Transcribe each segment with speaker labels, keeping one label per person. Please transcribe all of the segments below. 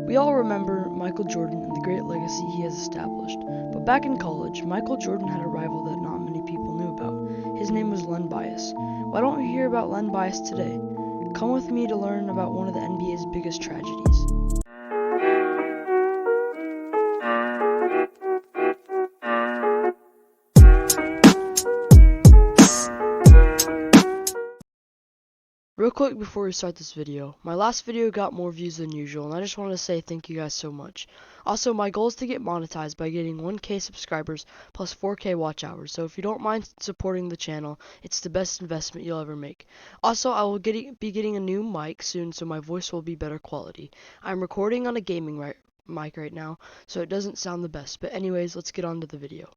Speaker 1: We all remember Michael Jordan and the great legacy he has established, but back in college, Michael Jordan had a rival that not many people knew about. His name was Len Bias. Why don't we hear about Len Bias today? Come with me to learn about one of the NBA's biggest tragedies. Real quick before we start this video, my last video got more views than usual, and I just wanted to say thank you guys so much. Also, my goal is to get monetized by getting 1K subscribers plus 4K watch hours, so if you don't mind supporting the channel, it's the best investment you'll ever make. Also, I will be getting a new mic soon, so my voice will be better quality. I'm recording on a gaming mic right now, so it doesn't sound the best, but anyways, let's get on to the video.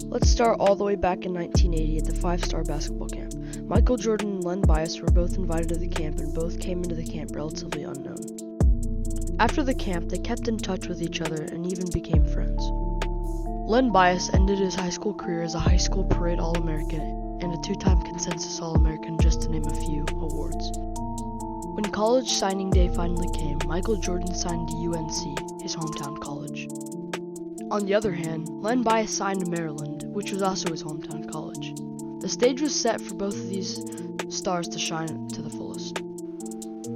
Speaker 1: Let's start all the way back in 1980 at the 5-star basketball camp. Michael Jordan and Len Bias were both invited to the camp and both came into the camp relatively unknown. After the camp, they kept in touch with each other and even became friends. Len Bias ended his high school career as a high school parade All-American and a 2-time consensus All-American, just to name a few awards. When college signing day finally came, Michael Jordan signed to UNC, his hometown college. On the other hand, Len Bias signed to Maryland, which was also his hometown college. The stage was set for both of these stars to shine to the fullest.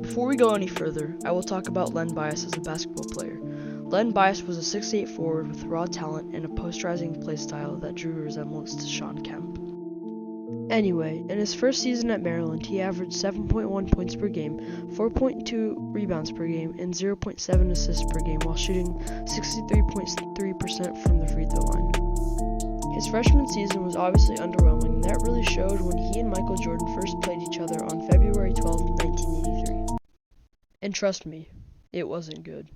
Speaker 1: Before we go any further, I will talk about Len Bias as a basketball player. Len Bias was a 6'8" forward with raw talent and a posterizing playstyle that drew resemblance to Shawn Kemp. Anyway, in his first season at Maryland, he averaged 7.1 points per game, 4.2 rebounds per game, and 0.7 assists per game while shooting 63.3% from the free throw line. His freshman season was obviously underwhelming, and that really showed when he and Michael Jordan first played each other on February 12, 1983. And trust me, it wasn't good.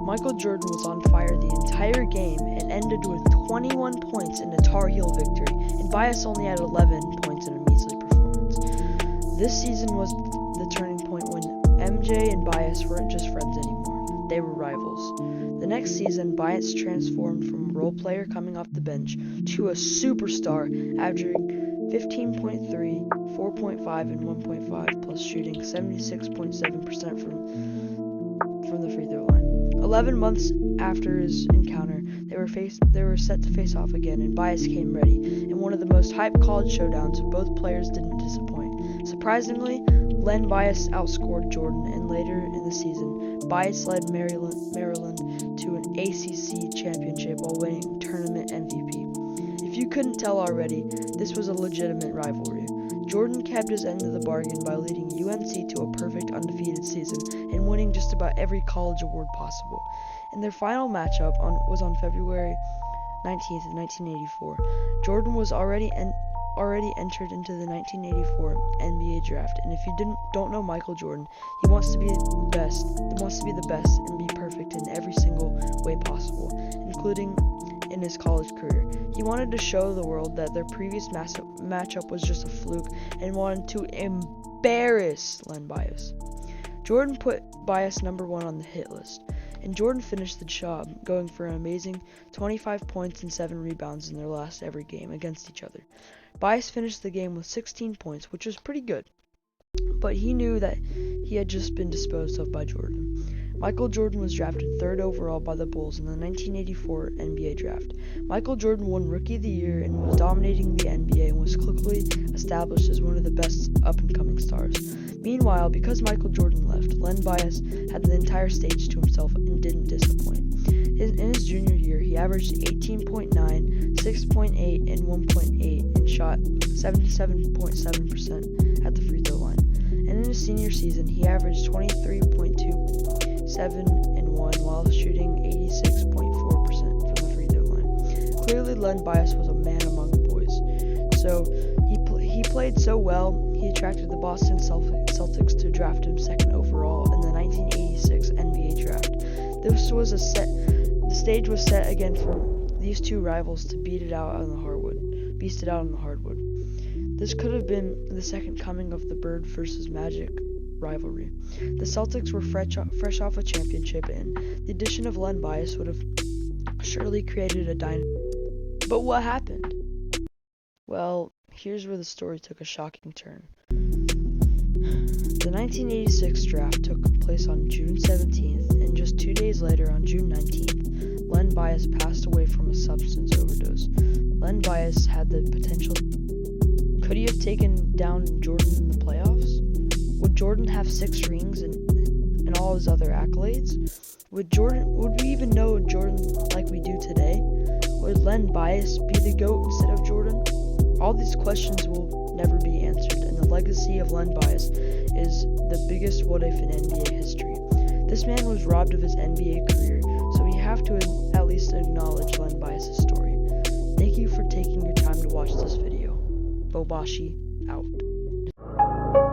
Speaker 1: Michael Jordan was on fire the entire game and ended with 21 points in a Tar Heel victory, and Bias only had 11 points in a measly performance. This season was the turning point when MJ and Bias weren't just friends anymore, they were rivals. The next season, Bias transformed from a role player coming off the bench to a superstar, averaging 15.3, 4.5, and 1.5, plus shooting 76.7% from the free throw line. 11 months after his encounter, they were set to face off again, and Bias came ready. In one of the most hyped college showdowns, both players didn't disappoint. Surprisingly, Len Bias outscored Jordan, and later in the season, Bias led Maryland to an ACC championship while winning tournament MVP. If you couldn't tell already, this was a legitimate rivalry. Jordan kept his end of the bargain by leading UNC to a perfect undefeated season and winning just about every college award possible. And their final matchup was on February 19th, 1984. Jordan was already entered into the 1984 NBA draft, and if you don't know Michael Jordan, he wants to be the best and be perfect in every single way possible, including in his college career. He wanted to show the world that their previous matchup was just a fluke and wanted to embarrass Len Bias. Jordan put Bias number 1 on the hit list, and Jordan finished the job, going for an amazing 25 points and 7 rebounds in their last ever game against each other. Bias finished the game with 16 points, which was pretty good, but he knew that he had just been disposed of by Jordan. Michael Jordan was drafted 3rd overall by the Bulls in the 1984 NBA draft. Michael Jordan won Rookie of the Year and was dominating the NBA and was quickly established as one of the best up-and-coming stars. Meanwhile, because Michael Jordan left, Len Bias had the entire stage to himself and didn't disappoint. In his junior year, he averaged 18.9, 6.8, and 1.8 and shot 77.7% at the free throw line. And in his senior season, he averaged 23.2, 7, and 1 while shooting 86.4% from the free throw line. Clearly, Len Bias was a man among boys. So he played so well, he attracted the Boston Celtics to draft him 2nd overall in the 1986 NBA draft. The stage was set again for these two rivals to beast it out on the hardwood. This could have been the second coming of the Bird versus Magic rivalry. The Celtics were fresh off a championship, and the addition of Len Bias would have surely created a dynasty. But what happened? Well, here's where the story took a shocking turn. The 1986 draft took place on June 17th, and just 2 days later, on June 19th, Len Bias passed away from a substance overdose. Len Bias had the potential. Could he have taken down Jordan in the playoffs? Would Jordan have 6 rings and all his other accolades? Would we even know Jordan like we do today? Would Len Bias be the GOAT instead of Jordan? All these questions will never be answered, and the legacy of Len Bias is the biggest what if in NBA history. This man was robbed of his NBA career, so we have to at least acknowledge Len Bias' story. Thank you for taking your time to watch this video. Bobashi out.